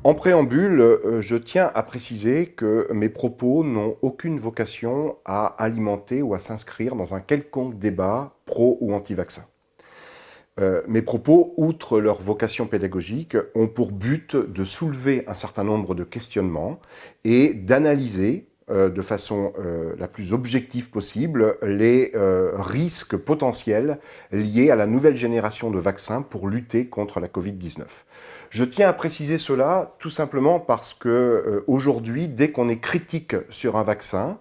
En préambule, je tiens à préciser que mes propos n'ont aucune vocation à alimenter ou à s'inscrire dans un quelconque débat pro ou anti-vaccin. Mes propos, outre leur vocation pédagogique, ont pour but de soulever un certain nombre de questionnements et d'analyser de façon la plus objective possible les risques potentiels liés à la nouvelle génération de vaccins pour lutter contre la Covid-19. Je tiens à préciser cela tout simplement parce que aujourd'hui, dès qu'on est critique sur un vaccin,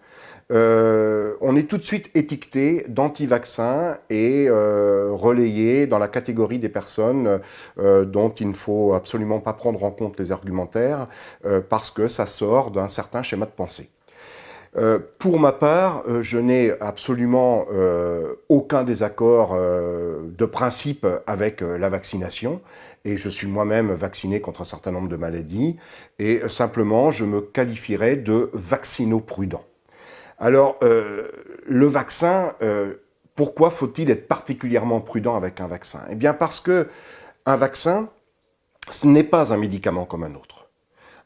on est tout de suite étiqueté d'anti-vaccin et relayé dans la catégorie des personnes dont il ne faut absolument pas prendre en compte les argumentaires parce que ça sort d'un certain schéma de pensée. Pour ma part, je n'ai absolument aucun désaccord de principe avec la vaccination et je suis moi-même vacciné contre un certain nombre de maladies et simplement je me qualifierais de vaccino-prudent. Alors, le vaccin, pourquoi faut-il être particulièrement prudent avec un vaccin? Eh bien parce que un vaccin, ce n'est pas un médicament comme un autre.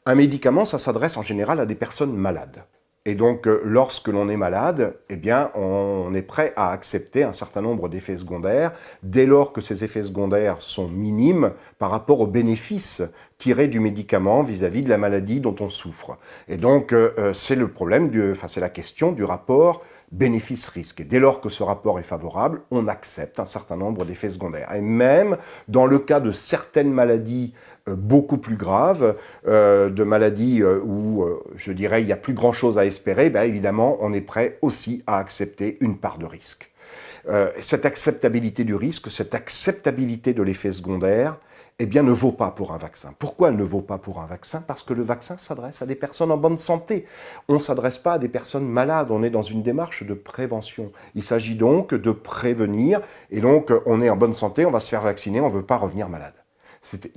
Un médicament, ça s'adresse en général à des personnes malades. Et donc, lorsque l'on est malade, eh bien, on est prêt à accepter un certain nombre d'effets secondaires, dès lors que ces effets secondaires sont minimes par rapport aux bénéfices tirés du médicament vis-à-vis de la maladie dont on souffre. Et donc, c'est le problème, c'est la question du rapport bénéfice-risque. Et dès lors que ce rapport est favorable, on accepte un certain nombre d'effets secondaires. Et même dans le cas de certaines maladies beaucoup plus graves, de maladies où, je dirais, il n'y a plus grand-chose à espérer, bien évidemment, on est prêt aussi à accepter une part de risque. Cette acceptabilité du risque, cette acceptabilité de l'effet secondaire, eh bien, ne vaut pas pour un vaccin. Pourquoi elle ne vaut pas pour un vaccin? Parce que le vaccin s'adresse à des personnes en bonne santé. On ne s'adresse pas à des personnes malades. On est dans une démarche de prévention. Il s'agit donc de prévenir. Et donc, on est en bonne santé, on va se faire vacciner, on ne veut pas revenir malade.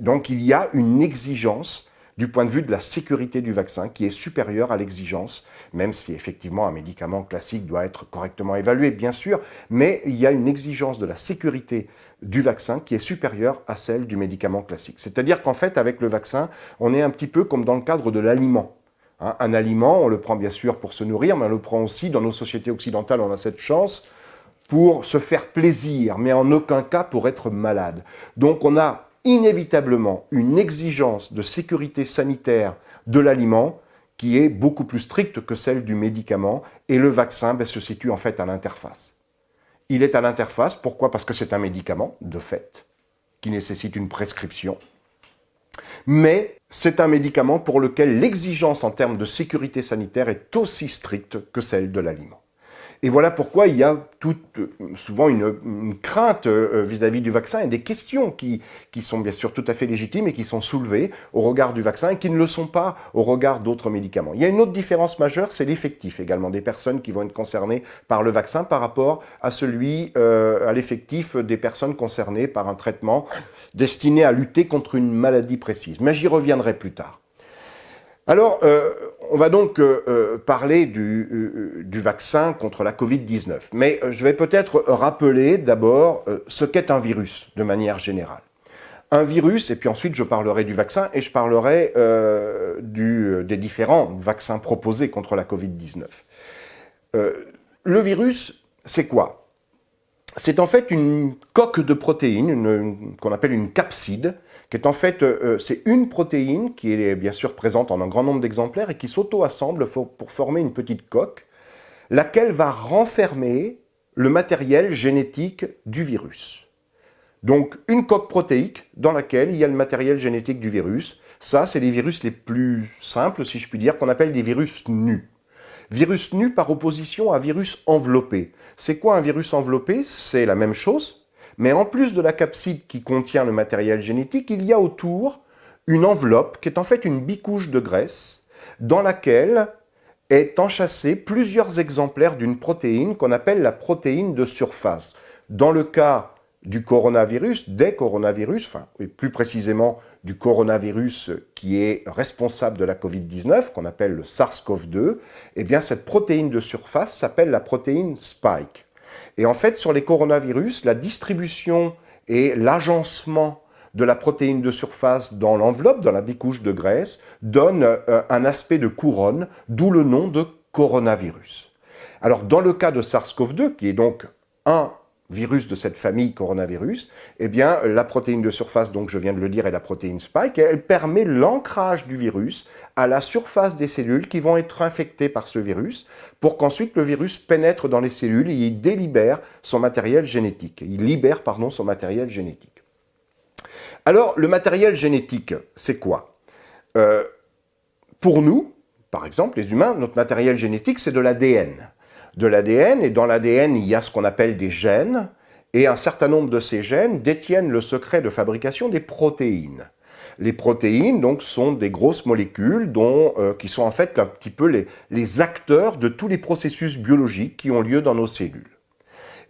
Donc, il y a une exigence du point de vue de la sécurité du vaccin qui est supérieure à l'exigence, même si effectivement un médicament classique doit être correctement évalué, bien sûr, mais il y a une exigence de la sécurité du vaccin qui est supérieure à celle du médicament classique. C'est-à-dire qu'en fait, avec le vaccin, on est un petit peu comme dans le cadre de l'aliment. Un aliment, on le prend bien sûr pour se nourrir, mais on le prend aussi, dans nos sociétés occidentales, on a cette chance, pour se faire plaisir, mais en aucun cas pour être malade. Donc on a inévitablement une exigence de sécurité sanitaire de l'aliment qui est beaucoup plus stricte que celle du médicament, et le vaccin se situe en fait à l'interface. Il est à l'interface, pourquoi? Parce que c'est un médicament, de fait, qui nécessite une prescription, mais c'est un médicament pour lequel l'exigence en termes de sécurité sanitaire est aussi stricte que celle de l'aliment. Et voilà pourquoi il y a souvent une crainte vis-à-vis du vaccin et des questions qui sont bien sûr tout à fait légitimes et qui sont soulevées au regard du vaccin et qui ne le sont pas au regard d'autres médicaments. Il y a une autre différence majeure, c'est l'effectif également des personnes qui vont être concernées par le vaccin par rapport à à l'effectif des personnes concernées par un traitement destiné à lutter contre une maladie précise. Mais j'y reviendrai plus tard. Alors, on va donc parler du vaccin contre la Covid-19. Mais je vais peut-être rappeler d'abord ce qu'est un virus, de manière générale. Un virus, et puis ensuite je parlerai du vaccin, et je parlerai des différents vaccins proposés contre la Covid-19. Le virus, c'est quoi? C'est en fait une coque de protéines, qu'on appelle une capside, qui est en fait, c'est une protéine qui est bien sûr présente en un grand nombre d'exemplaires et qui s'auto-assemble pour former une petite coque, laquelle va renfermer le matériel génétique du virus. Donc une coque protéique dans laquelle il y a le matériel génétique du virus. Ça, c'est les virus les plus simples, si je puis dire, qu'on appelle des virus nus. Virus nu par opposition à virus enveloppé. C'est quoi un virus enveloppé? C'est la même chose, mais en plus de la capside qui contient le matériel génétique, il y a autour une enveloppe qui est en fait une bicouche de graisse dans laquelle est enchâssé plusieurs exemplaires d'une protéine qu'on appelle la protéine de surface. Dans le cas du coronavirus, des coronavirus, plus précisément du coronavirus qui est responsable de la Covid-19, qu'on appelle le SARS-CoV-2, eh bien cette protéine de surface s'appelle la protéine Spike. Et en fait, sur les coronavirus, la distribution et l'agencement de la protéine de surface dans l'enveloppe, dans la bicouche de graisse, donne un aspect de couronne, d'où le nom de coronavirus. Alors, dans le cas de SARS-CoV-2, qui est donc un virus de cette famille coronavirus, eh bien, la protéine de surface, donc je viens de le dire, est la protéine spike, et elle permet l'ancrage du virus à la surface des cellules qui vont être infectées par ce virus, pour qu'ensuite le virus pénètre dans les cellules et il délibère son matériel génétique. Il libère, pardon, son matériel génétique. Alors, le matériel génétique, c'est quoi? Pour nous, par exemple, les humains, notre matériel génétique, c'est de l'ADN. De l'ADN, et dans l'ADN, il y a ce qu'on appelle des gènes, et un certain nombre de ces gènes détiennent le secret de fabrication des protéines. Les protéines, donc, sont des grosses molécules qui sont en fait un petit peu les acteurs de tous les processus biologiques qui ont lieu dans nos cellules.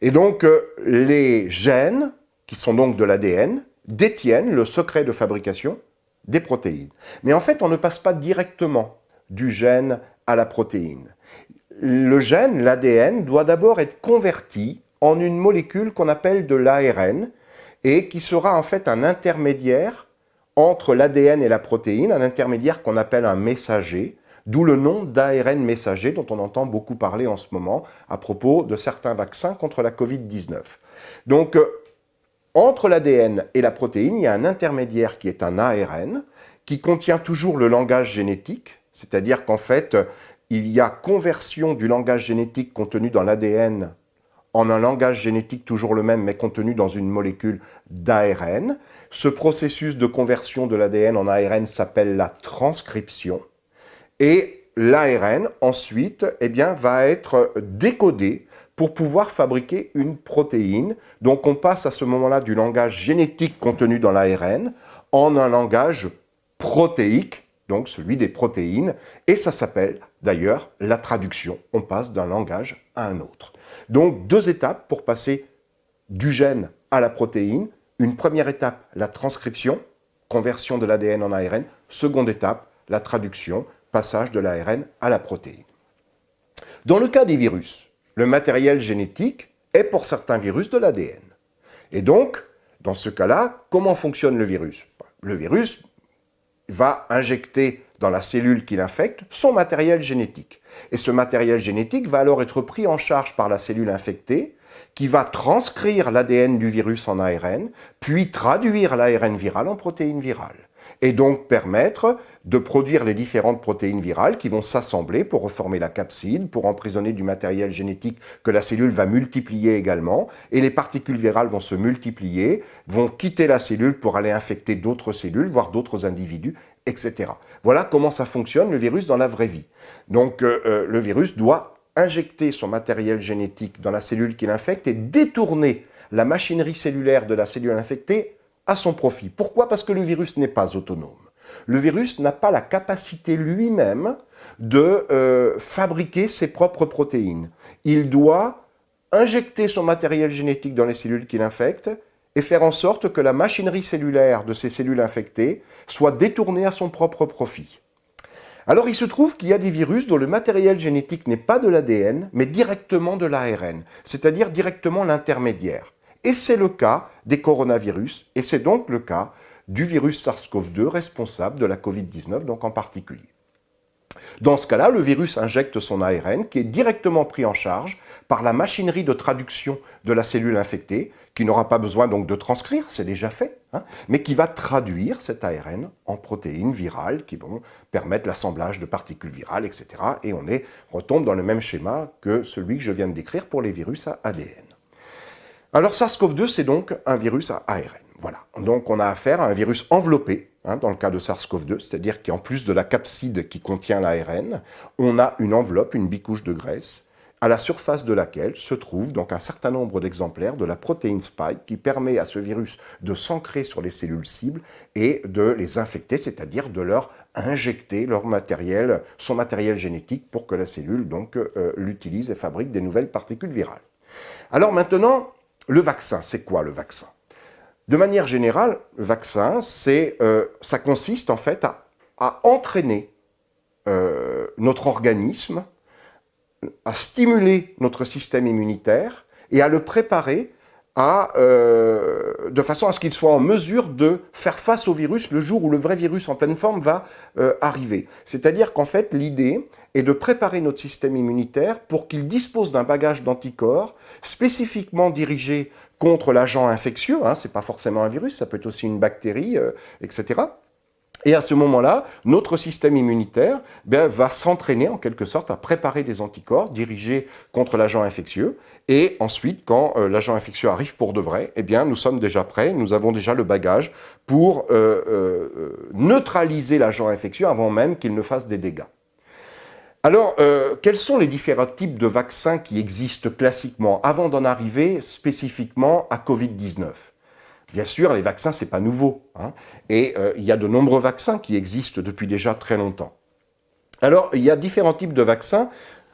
Et donc, les gènes, qui sont donc de l'ADN, détiennent le secret de fabrication des protéines. Mais en fait, on ne passe pas directement du gène à la protéine. Le gène, l'ADN, doit d'abord être converti en une molécule qu'on appelle de l'ARN et qui sera en fait un intermédiaire entre l'ADN et la protéine, un intermédiaire qu'on appelle un messager, d'où le nom d'ARN messager dont on entend beaucoup parler en ce moment à propos de certains vaccins contre la Covid-19. Donc, entre l'ADN et la protéine, il y a un intermédiaire qui est un ARN qui contient toujours le langage génétique, c'est-à-dire qu'en fait, il y a conversion du langage génétique contenu dans l'ADN en un langage génétique toujours le même, mais contenu dans une molécule d'ARN. Ce processus de conversion de l'ADN en ARN s'appelle la transcription. Et l'ARN, ensuite, eh bien, va être décodé pour pouvoir fabriquer une protéine. Donc, on passe à ce moment-là du langage génétique contenu dans l'ARN en un langage protéique, donc celui des protéines, et ça s'appelle d'ailleurs la traduction. On passe d'un langage à un autre. Donc, deux étapes pour passer du gène à la protéine. Une première étape, la transcription, conversion de l'ADN en ARN. Seconde étape, la traduction, passage de l'ARN à la protéine. Dans le cas des virus, le matériel génétique est pour certains virus de l'ADN. Et donc, dans ce cas-là, comment fonctionne le virus? Le virus va injecter dans la cellule qui l'infecte son matériel génétique. Et ce matériel génétique va alors être pris en charge par la cellule infectée, qui va transcrire l'ADN du virus en ARN, puis traduire l'ARN viral en protéine virale. Et donc permettre de produire les différentes protéines virales qui vont s'assembler pour reformer la capside, pour emprisonner du matériel génétique que la cellule va multiplier également, et les particules virales vont se multiplier, vont quitter la cellule pour aller infecter d'autres cellules, voire d'autres individus, etc. Voilà comment ça fonctionne le virus dans la vraie vie. Donc le virus doit injecter son matériel génétique dans la cellule qui l'infecte et détourner la machinerie cellulaire de la cellule infectée à son profit. Pourquoi? Parce que le virus n'est pas autonome. Le virus n'a pas la capacité lui-même de fabriquer ses propres protéines. Il doit injecter son matériel génétique dans les cellules qu'il infecte et faire en sorte que la machinerie cellulaire de ces cellules infectées soit détournée à son propre profit. Alors il se trouve qu'il y a des virus dont le matériel génétique n'est pas de l'ADN, mais directement de l'ARN, c'est-à-dire directement l'intermédiaire. Et c'est le cas des coronavirus, et c'est donc le cas du virus SARS-CoV-2 responsable de la Covid-19, donc en particulier. Dans ce cas-là, le virus injecte son ARN qui est directement pris en charge par la machinerie de traduction de la cellule infectée, qui n'aura pas besoin donc de transcrire, c'est déjà fait, mais qui va traduire cet ARN en protéines virales qui vont permettre l'assemblage de particules virales, etc. Et on retombe dans le même schéma que celui que je viens de décrire pour les virus à ADN. Alors SARS-CoV-2, c'est donc un virus à ARN. Voilà, donc on a affaire à un virus enveloppé, dans le cas de SARS-CoV-2, c'est-à-dire qu'en plus de la capside qui contient l'ARN, on a une enveloppe, une bicouche de graisse, à la surface de laquelle se trouve donc un certain nombre d'exemplaires de la protéine spike qui permet à ce virus de s'ancrer sur les cellules cibles et de les infecter, c'est-à-dire de leur injecter son matériel génétique pour que la cellule donc l'utilise et fabrique des nouvelles particules virales. Alors maintenant, le vaccin, c'est quoi le vaccin? De manière générale, le vaccin, ça consiste en fait à entraîner notre organisme, à stimuler notre système immunitaire et à le préparer de façon à ce qu'il soit en mesure de faire face au virus le jour où le vrai virus en pleine forme va arriver. C'est-à-dire qu'en fait, l'idée est de préparer notre système immunitaire pour qu'il dispose d'un bagage d'anticorps spécifiquement dirigé contre l'agent infectieux, hein, c'est pas forcément un virus, ça peut être aussi une bactérie, etc. Et à ce moment-là, notre système immunitaire va s'entraîner en quelque sorte à préparer des anticorps dirigés contre l'agent infectieux. Et ensuite, quand l'agent infectieux arrive pour de vrai, eh bien, nous sommes déjà prêts, nous avons déjà le bagage pour neutraliser l'agent infectieux avant même qu'il ne fasse des dégâts. Alors, quels sont les différents types de vaccins qui existent classiquement avant d'en arriver spécifiquement à Covid-19 ? Bien sûr, les vaccins, ce n'est pas nouveau, hein, et il y a de nombreux vaccins qui existent depuis déjà très longtemps. Alors, il y a différents types de vaccins.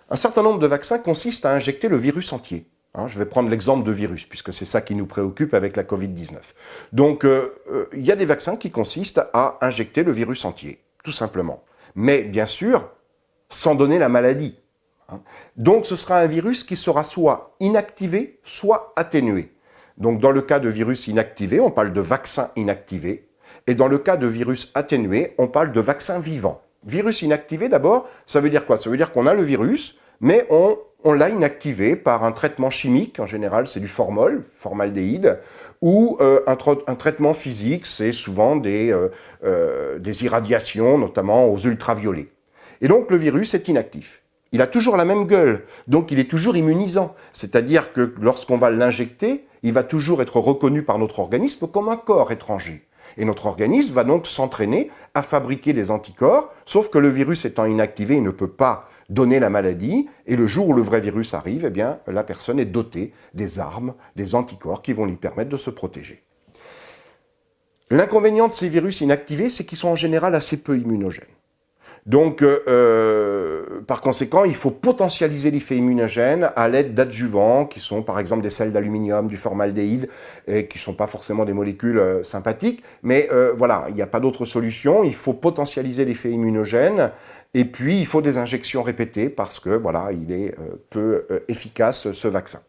Un certain nombre de vaccins consistent à injecter le virus entier. Hein, je vais prendre l'exemple de virus, puisque c'est ça qui nous préoccupe avec la Covid-19. Donc, il y a des vaccins qui consistent à injecter le virus entier, tout simplement. Mais bien sûr, sans donner la maladie. Hein. Donc, ce sera un virus qui sera soit inactivé, soit atténué. Donc, dans le cas de virus inactivé, on parle de vaccin inactivé. Et dans le cas de virus atténué, on parle de vaccin vivant. Virus inactivé, d'abord, ça veut dire quoi? Ça veut dire qu'on a le virus, mais on l'a inactivé par un traitement chimique. En général, c'est du formaldéhyde, ou un traitement physique, c'est souvent des irradiations, notamment aux ultraviolets. Et donc, le virus est inactif. Il a toujours la même gueule, donc il est toujours immunisant. C'est-à-dire que lorsqu'on va l'injecter, il va toujours être reconnu par notre organisme comme un corps étranger. Et notre organisme va donc s'entraîner à fabriquer des anticorps, sauf que le virus étant inactivé, il ne peut pas donner la maladie, et le jour où le vrai virus arrive, eh bien, la personne est dotée des armes, des anticorps qui vont lui permettre de se protéger. L'inconvénient de ces virus inactivés, c'est qu'ils sont en général assez peu immunogènes. Donc, par conséquent, il faut potentialiser l'effet immunogène à l'aide d'adjuvants qui sont par exemple des sels d'aluminium, du formaldéhyde, et qui ne sont pas forcément des molécules sympathiques. Mais voilà, il n'y a pas d'autre solution. Il faut potentialiser l'effet immunogène. Et puis, il faut des injections répétées parce que voilà, il est peu efficace, ce vaccin.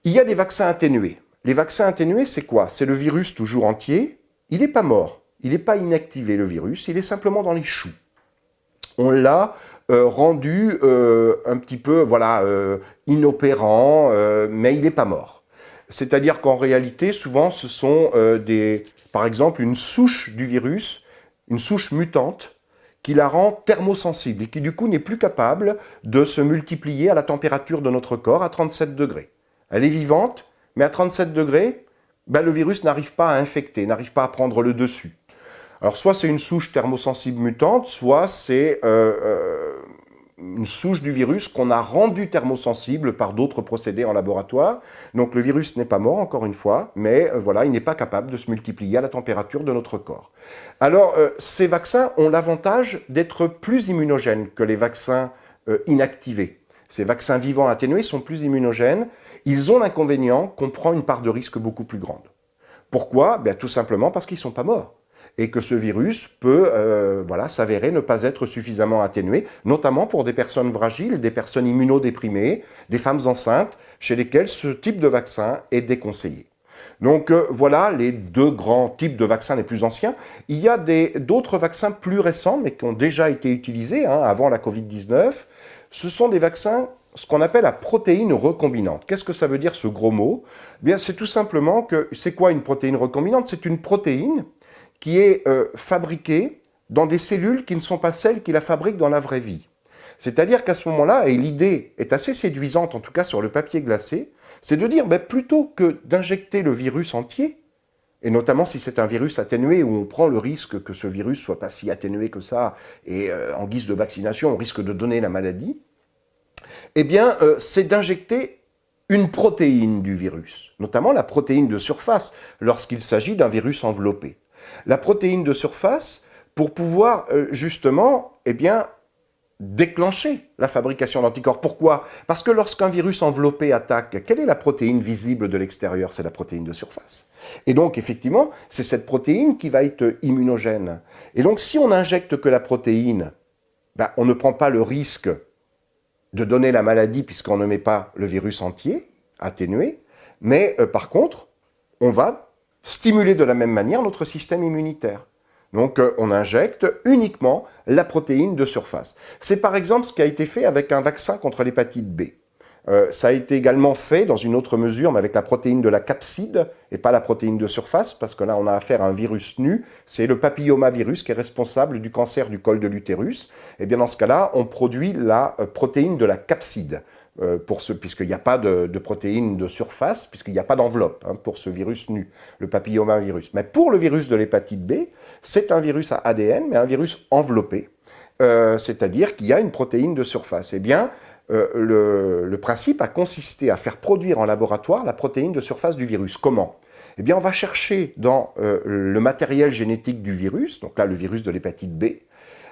Il y a des vaccins atténués. Les vaccins atténués, c'est quoi? C'est le virus toujours entier. Il n'est pas mort. Il n'est pas inactivé, le virus, il est simplement dans les choux. On l'a rendu un petit peu inopérant, mais il n'est pas mort. C'est-à-dire qu'en réalité, souvent, ce sont par exemple une souche du virus, une souche mutante, qui la rend thermosensible et qui du coup n'est plus capable de se multiplier à la température de notre corps à 37 degrés. Elle est vivante, mais à 37 degrés, le virus n'arrive pas à infecter, n'arrive pas à prendre le dessus. Alors, soit c'est une souche thermosensible mutante, soit c'est une souche du virus qu'on a rendue thermosensible par d'autres procédés en laboratoire. Donc, le virus n'est pas mort, encore une fois, mais voilà, il n'est pas capable de se multiplier à la température de notre corps. Alors, ces vaccins ont l'avantage d'être plus immunogènes que les vaccins inactivés. Ces vaccins vivants atténués sont plus immunogènes. Ils ont l'inconvénient qu'on prend une part de risque beaucoup plus grande. Pourquoi? Tout simplement parce qu'ils ne sont pas morts. Et que ce virus peut s'avérer ne pas être suffisamment atténué, notamment pour des personnes fragiles, des personnes immunodéprimées, des femmes enceintes, chez lesquelles ce type de vaccin est déconseillé. Donc voilà les deux grands types de vaccins les plus anciens. Il y a d'autres vaccins plus récents, mais qui ont déjà été utilisés avant la Covid-19. Ce sont des vaccins, ce qu'on appelle la protéine recombinante. Qu'est-ce que ça veut dire, ce gros mot? C'est tout simplement que, c'est quoi une protéine recombinante? C'est une protéine qui est fabriquée dans des cellules qui ne sont pas celles qui la fabriquent dans la vraie vie. C'est-à-dire qu'à ce moment-là, et l'idée est assez séduisante, en tout cas sur le papier glacé, c'est de dire, plutôt que d'injecter le virus entier, et notamment si c'est un virus atténué, où on prend le risque que ce virus soit pas si atténué que ça, et en guise de vaccination, on risque de donner la maladie, c'est d'injecter une protéine du virus, notamment la protéine de surface, lorsqu'il s'agit d'un virus enveloppé. La protéine de surface pour pouvoir déclencher la fabrication d'anticorps. Pourquoi? Parce que lorsqu'un virus enveloppé attaque, quelle est la protéine visible de l'extérieur? C'est la protéine de surface. Et donc, effectivement, c'est cette protéine qui va être immunogène. Et donc, si on n'injecte que la protéine, on ne prend pas le risque de donner la maladie puisqu'on ne met pas le virus entier, atténué, Mais par contre, on va stimuler de la même manière notre système immunitaire. Donc on injecte uniquement la protéine de surface. C'est par exemple ce qui a été fait avec un vaccin contre l'hépatite B. Ça a été également fait dans une autre mesure, mais avec la protéine de la capside et pas la protéine de surface, parce que là on a affaire à un virus nu, c'est le papillomavirus qui est responsable du cancer du col de l'utérus. Et bien dans ce cas-là, on produit la protéine de la capside, puisqu'il n'y a pas de protéine de surface, puisqu'il n'y a pas d'enveloppe pour ce virus nu, le papillomavirus. Mais pour le virus de l'hépatite B, c'est un virus à ADN, mais un virus enveloppé, c'est-à-dire qu'il y a une protéine de surface. Eh bien, le principe a consisté à faire produire en laboratoire la protéine de surface du virus. Comment? Eh bien, on va chercher dans le matériel génétique du virus, donc là le virus de l'hépatite B,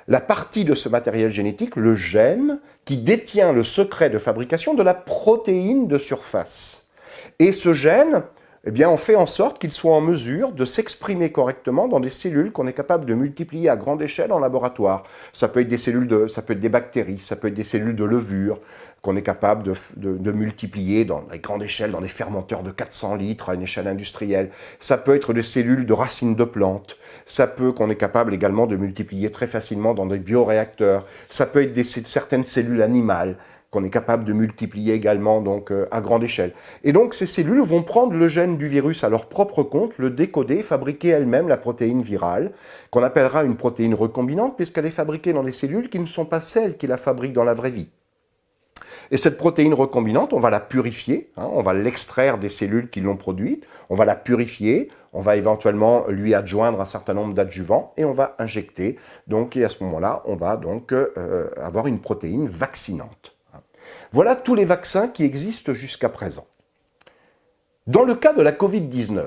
la partie de ce matériel génétique, le gène, qui détient le secret de fabrication de la protéine de surface. Et ce gène, eh bien, on fait en sorte qu'il soit en mesure de s'exprimer correctement dans des cellules qu'on est capable de multiplier à grande échelle en laboratoire. Ça peut être des cellules ça peut être des bactéries, ça peut être des cellules de levure qu'on est capable de multiplier dans des grandes échelles, dans des fermenteurs de 400 litres à une échelle industrielle. Ça peut être des cellules de racines de plantes. Ça peut qu'on est capable également de multiplier très facilement dans des bioréacteurs. Ça peut être certaines cellules animales qu'on est capable de multiplier également donc, à grande échelle. Et donc ces cellules vont prendre le gène du virus à leur propre compte, le décoder, fabriquer elles-mêmes la protéine virale, qu'on appellera une protéine recombinante, puisqu'elle est fabriquée dans des cellules qui ne sont pas celles qui la fabriquent dans la vraie vie. Et cette protéine recombinante, on va la purifier, on va l'extraire des cellules qui l'ont produite, on va la purifier, on va éventuellement lui adjoindre un certain nombre d'adjuvants et on va injecter. Donc, et à ce moment-là, on va donc avoir une protéine vaccinante. Voilà tous les vaccins qui existent jusqu'à présent. Dans le cas de la Covid-19,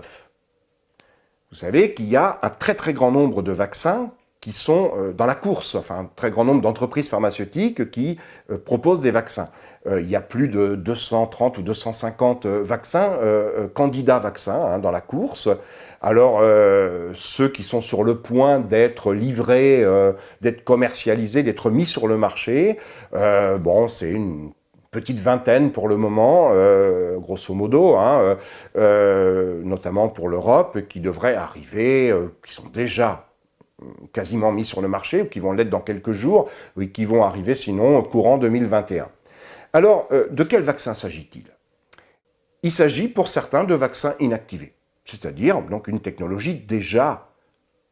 vous savez qu'il y a un très très grand nombre de vaccins qui sont dans la course, enfin un très grand nombre d'entreprises pharmaceutiques qui proposent des vaccins. Il y a plus de 230 ou 250 vaccins, candidats vaccins dans la course. Alors ceux qui sont sur le point d'être livrés, d'être commercialisés, d'être mis sur le marché, bon c'est une petite vingtaine pour le moment, grosso modo, notamment pour l'Europe, qui devraient arriver, qui sont déjà quasiment mis sur le marché, ou qui vont l'être dans quelques jours, ou qui vont arriver sinon courant 2021. Alors, de quel vaccin s'agit-il? Il s'agit pour certains de vaccins inactivés, c'est-à-dire donc une technologie déjà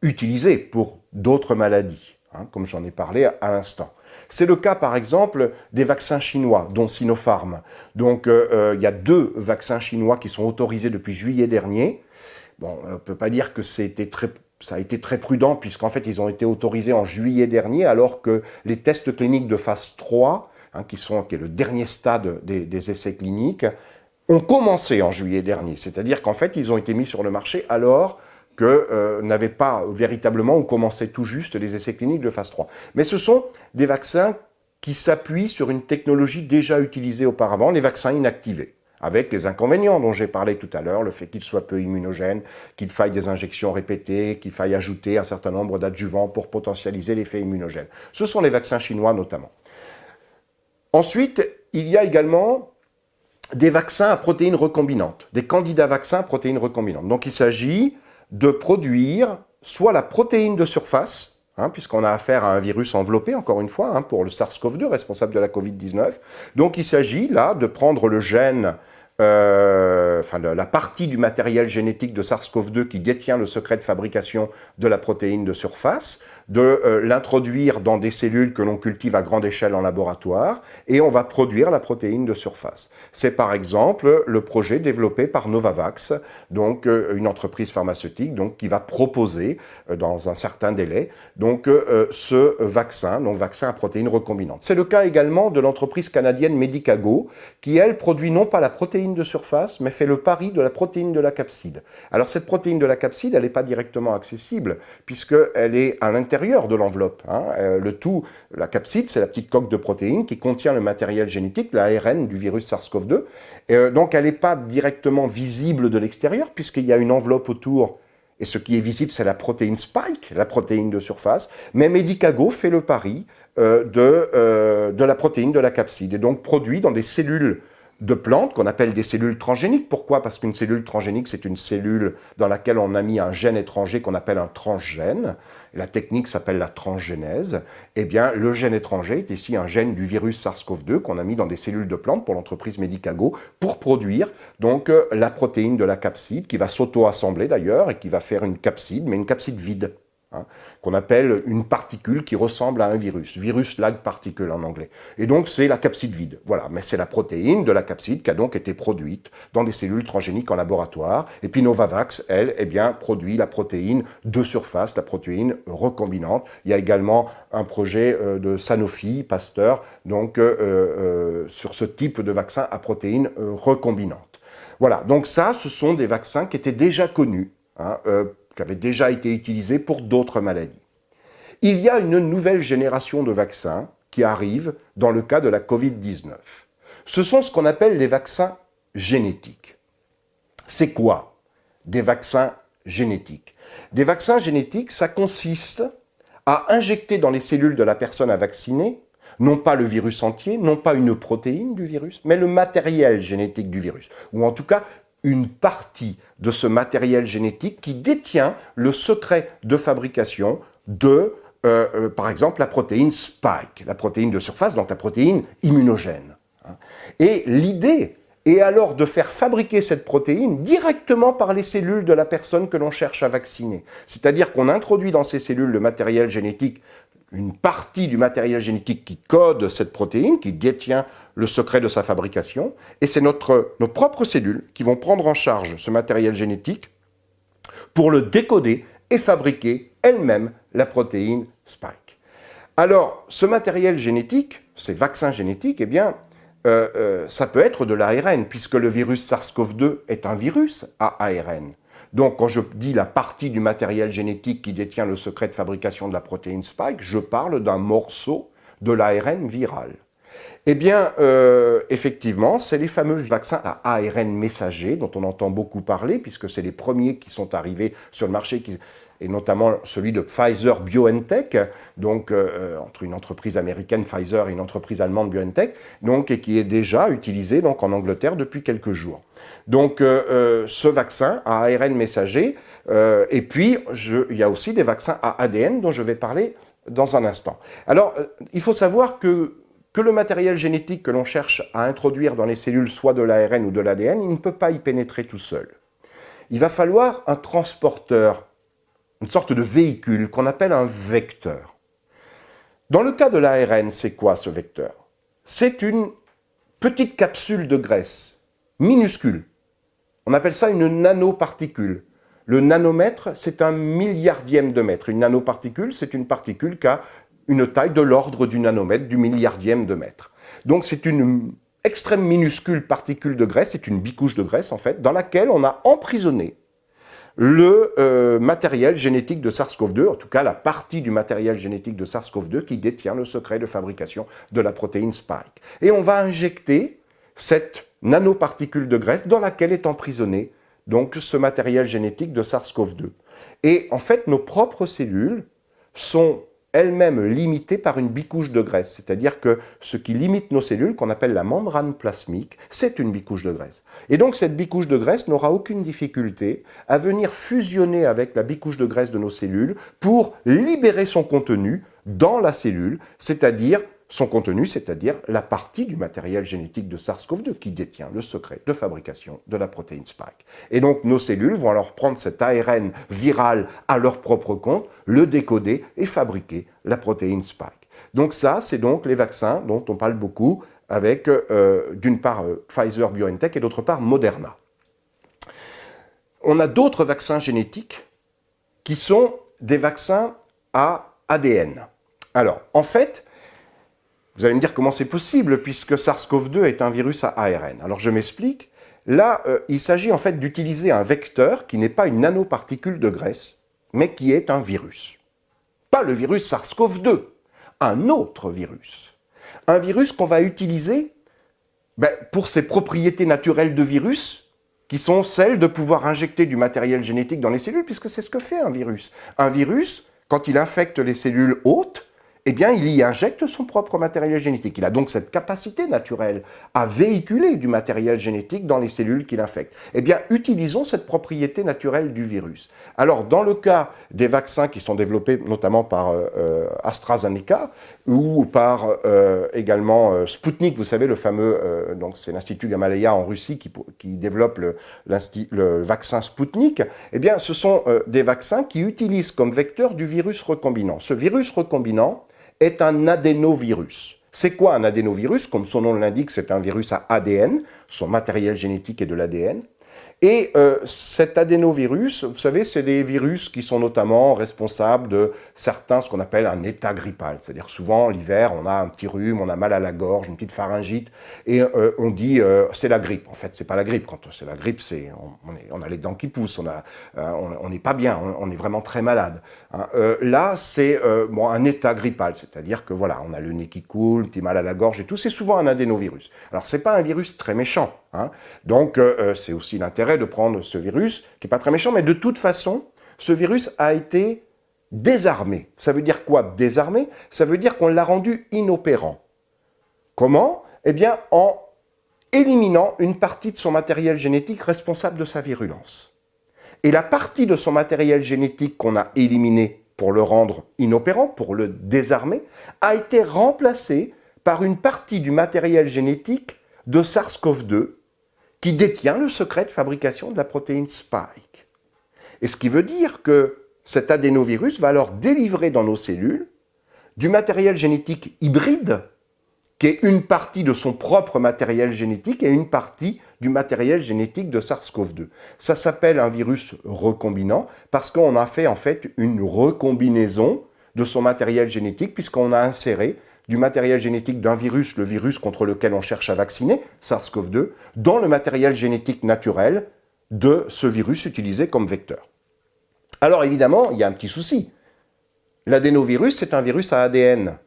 utilisée pour d'autres maladies, comme j'en ai parlé à l'instant. C'est le cas, par exemple, des vaccins chinois, dont Sinopharm. Donc, il y a 2 vaccins chinois qui sont autorisés depuis juillet dernier. Bon, on ne peut pas dire que ça a été très prudent, puisqu'en fait, ils ont été autorisés en juillet dernier, alors que les tests cliniques de phase 3, qui est le dernier stade des essais cliniques, ont commencé en juillet dernier. C'est-à-dire qu'en fait, ils ont été mis sur le marché alors que n'avaient pas véritablement ou commençaient tout juste les essais cliniques de phase 3. Mais ce sont des vaccins qui s'appuient sur une technologie déjà utilisée auparavant, les vaccins inactivés, avec les inconvénients dont j'ai parlé tout à l'heure, le fait qu'ils soient peu immunogènes, qu'il faille des injections répétées, qu'il faille ajouter un certain nombre d'adjuvants pour potentialiser l'effet immunogène. Ce sont les vaccins chinois notamment. Ensuite, il y a également des vaccins à protéines recombinantes, des candidats vaccins à protéines recombinantes. Donc il s'agit de produire soit la protéine de surface, puisqu'on a affaire à un virus enveloppé, encore une fois, pour le SARS-CoV-2, responsable de la Covid-19. Donc il s'agit là de prendre le gène, la partie du matériel génétique de SARS-CoV-2 qui détient le secret de fabrication de la protéine de surface, de l'introduire dans des cellules que l'on cultive à grande échelle en laboratoire, et on va produire la protéine de surface. C'est par exemple le projet développé par Novavax, donc une entreprise pharmaceutique donc, qui va proposer dans un certain délai donc, ce vaccin, donc vaccin à protéines recombinantes. C'est le cas également de l'entreprise canadienne Medicago, qui elle produit non pas la protéine de surface, mais fait le pari de la protéine de la capside. Alors cette protéine de la capside, elle n'est pas directement accessible, puisqu'elle est à l'intérieur de l'enveloppe. Le tout, la capside, c'est la petite coque de protéines qui contient le matériel génétique, l'ARN du virus SARS-CoV-2. Donc elle n'est pas directement visible de l'extérieur, puisqu'il y a une enveloppe autour. Et ce qui est visible, c'est la protéine spike, la protéine de surface. Mais Medicago fait le pari de la protéine de la capside, et donc produit dans des cellules de plantes qu'on appelle des cellules transgéniques. Pourquoi? Parce qu'une cellule transgénique, c'est une cellule dans laquelle on a mis un gène étranger qu'on appelle un transgène. La technique s'appelle la transgénèse. Eh bien, le gène étranger est ici un gène du virus SARS-CoV-2 qu'on a mis dans des cellules de plantes pour l'entreprise Medicago pour produire donc la protéine de la capside qui va s'auto-assembler d'ailleurs et qui va faire une capside, mais une capside vide. Qu'on appelle une particule qui ressemble à un virus-like particle en anglais. Et donc c'est la capside vide, voilà, mais c'est la protéine de la capside qui a donc été produite dans des cellules transgéniques en laboratoire, et puis Novavax, elle, eh bien, produit la protéine de surface, la protéine recombinante. Il y a également un projet de Sanofi, Pasteur, donc sur ce type de vaccin à protéines recombinantes. Voilà, donc ça, ce sont des vaccins qui étaient déjà connus, qui avaient déjà été utilisés pour d'autres maladies. Il y a une nouvelle génération de vaccins qui arrive dans le cas de la Covid-19. Ce sont ce qu'on appelle les vaccins génétiques. C'est quoi des vaccins génétiques? Des vaccins génétiques, ça consiste à injecter dans les cellules de la personne à vacciner, non pas le virus entier, non pas une protéine du virus, mais le matériel génétique du virus, ou en tout cas une partie de ce matériel génétique qui détient le secret de fabrication de, par exemple, la protéine Spike, la protéine de surface, donc la protéine immunogène. Et l'idée est alors de faire fabriquer cette protéine directement par les cellules de la personne que l'on cherche à vacciner. C'est-à-dire qu'on introduit dans ces cellules le matériel génétique, une partie du matériel génétique qui code cette protéine, qui détient le secret de sa fabrication, et c'est nos propres cellules qui vont prendre en charge ce matériel génétique pour le décoder et fabriquer elles-mêmes la protéine Spike. Alors, ce matériel génétique, ces vaccins génétiques, eh bien, ça peut être de l'ARN, puisque le virus SARS-CoV-2 est un virus à ARN. Donc, quand je dis la partie du matériel génétique qui détient le secret de fabrication de la protéine Spike, je parle d'un morceau de l'ARN viral. Eh bien, effectivement, c'est les fameux vaccins à ARN messager dont on entend beaucoup parler, puisque c'est les premiers qui sont arrivés sur le marché, et notamment celui de Pfizer-BioNTech, donc entre une entreprise américaine Pfizer et une entreprise allemande BioNTech, donc, et qui est déjà utilisé donc, en Angleterre depuis quelques jours. Donc, ce vaccin à ARN messager, et puis il y a aussi des vaccins à ADN dont je vais parler dans un instant. Alors, il faut savoir que le matériel génétique que l'on cherche à introduire dans les cellules, soit de l'ARN ou de l'ADN, il ne peut pas y pénétrer tout seul. Il va falloir un transporteur, une sorte de véhicule qu'on appelle un vecteur. Dans le cas de l'ARN, c'est quoi ce vecteur? C'est une petite capsule de graisse, minuscule. On appelle ça une nanoparticule. Le nanomètre, c'est un milliardième de mètre. Une nanoparticule, c'est une particule qui a une taille de l'ordre du nanomètre, du milliardième de mètre. Donc c'est une extrême minuscule particule de graisse, c'est une bicouche de graisse en fait, dans laquelle on a emprisonné le matériel génétique de SARS-CoV-2, en tout cas la partie du matériel génétique de SARS-CoV-2 qui détient le secret de fabrication de la protéine Spike. Et on va injecter cette nanoparticule de graisse dans laquelle est emprisonné donc ce matériel génétique de SARS-CoV-2. Et en fait, nos propres cellules sont elles-mêmes limitées par une bicouche de graisse. C'est-à-dire que ce qui limite nos cellules, qu'on appelle la membrane plasmique, c'est une bicouche de graisse. Et donc cette bicouche de graisse n'aura aucune difficulté à venir fusionner avec la bicouche de graisse de nos cellules pour libérer son contenu dans la cellule, c'est-à-dire son contenu, c'est-à-dire la partie du matériel génétique de SARS-CoV-2 qui détient le secret de fabrication de la protéine Spike. Et donc nos cellules vont alors prendre cet ARN viral à leur propre compte, le décoder et fabriquer la protéine Spike. Donc ça, c'est donc les vaccins dont on parle beaucoup avec d'une part Pfizer-BioNTech et d'autre part Moderna. On a d'autres vaccins génétiques qui sont des vaccins à ADN. Alors, en fait, vous allez me dire comment c'est possible, puisque SARS-CoV-2 est un virus à ARN. Alors je m'explique. Là, il s'agit en fait d'utiliser un vecteur qui n'est pas une nanoparticule de graisse, mais qui est un virus. Pas le virus SARS-CoV-2, un autre virus. Un virus qu'on va utiliser pour ses propriétés naturelles de virus, qui sont celles de pouvoir injecter du matériel génétique dans les cellules, puisque c'est ce que fait un virus. Un virus, quand il infecte les cellules hôtes, eh bien, il y injecte son propre matériel génétique. Il a donc cette capacité naturelle à véhiculer du matériel génétique dans les cellules qu'il infecte. Eh bien, utilisons cette propriété naturelle du virus. Alors, dans le cas des vaccins qui sont développés notamment par AstraZeneca ou par également Sputnik, vous savez, le fameux, donc c'est l'Institut Gamaleya en Russie qui développe le vaccin Sputnik, eh bien, ce sont des vaccins qui utilisent comme vecteur du virus recombinant. Ce virus recombinant est un adénovirus. C'est quoi un adénovirus? Comme son nom l'indique, c'est un virus à ADN, son matériel génétique est de l'ADN. Et cet adénovirus, vous savez, c'est des virus qui sont notamment responsables de certains, ce qu'on appelle un état grippal. C'est-à-dire souvent, l'hiver, on a un petit rhume, on a mal à la gorge, une petite pharyngite, et on dit c'est la grippe. En fait, c'est pas la grippe. Quand c'est la grippe, on a les dents qui poussent, on n'est pas bien, on est vraiment très malade. Hein. Là, c'est un état grippal, c'est-à-dire que voilà, on a le nez qui coule, un petit mal à la gorge et tout. C'est souvent un adénovirus. Alors, c'est pas un virus très méchant. Hein. Donc, c'est aussi l'intérêt de prendre ce virus, qui n'est pas très méchant, mais de toute façon, ce virus a été désarmé. Ça veut dire quoi, désarmé? Ça veut dire qu'on l'a rendu inopérant. Comment? Eh bien, en éliminant une partie de son matériel génétique responsable de sa virulence. Et la partie de son matériel génétique qu'on a éliminé pour le rendre inopérant, pour le désarmer, a été remplacée par une partie du matériel génétique de SARS-CoV-2 qui détient le secret de fabrication de la protéine Spike. Et ce qui veut dire que cet adénovirus va alors délivrer dans nos cellules du matériel génétique hybride, qui est une partie de son propre matériel génétique et une partie du matériel génétique de SARS-CoV-2. Ça s'appelle un virus recombinant parce qu'on a fait en fait une recombinaison de son matériel génétique puisqu'on a inséré du matériel génétique d'un virus, le virus contre lequel on cherche à vacciner, SARS-CoV-2, dans le matériel génétique naturel de ce virus utilisé comme vecteur. Alors évidemment, il y a un petit souci. L'adénovirus, c'est un virus à ADN.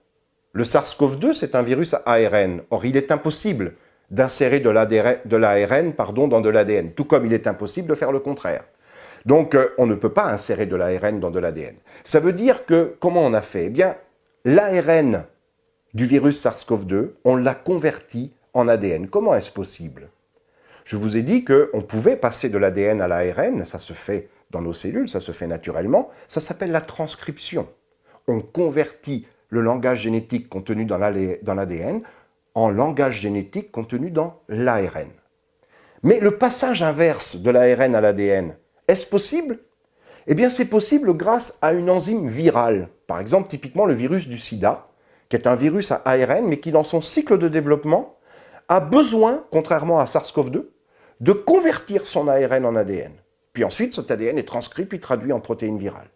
Le SARS-CoV-2, c'est un virus à ARN. Or, il est impossible d'insérer de l'ARN dans de l'ADN, tout comme il est impossible de faire le contraire. Donc, on ne peut pas insérer de l'ARN dans de l'ADN. Ça veut dire que, comment on a fait? Eh bien, l'ARN du virus SARS-CoV-2, on l'a converti en ADN. Comment est-ce possible? Je vous ai dit qu'on pouvait passer de l'ADN à l'ARN, ça se fait dans nos cellules, ça se fait naturellement, ça s'appelle la transcription. On convertit le langage génétique contenu dans l'ADN en langage génétique contenu dans l'ARN. Mais le passage inverse de l'ARN à l'ADN, est-ce possible? Eh bien, c'est possible grâce à une enzyme virale. Par exemple, typiquement le virus du sida, qui est un virus à ARN, mais qui, dans son cycle de développement, a besoin, contrairement à SARS-CoV-2, de convertir son ARN en ADN. Puis ensuite, cet ADN est transcrit puis traduit en protéines virales.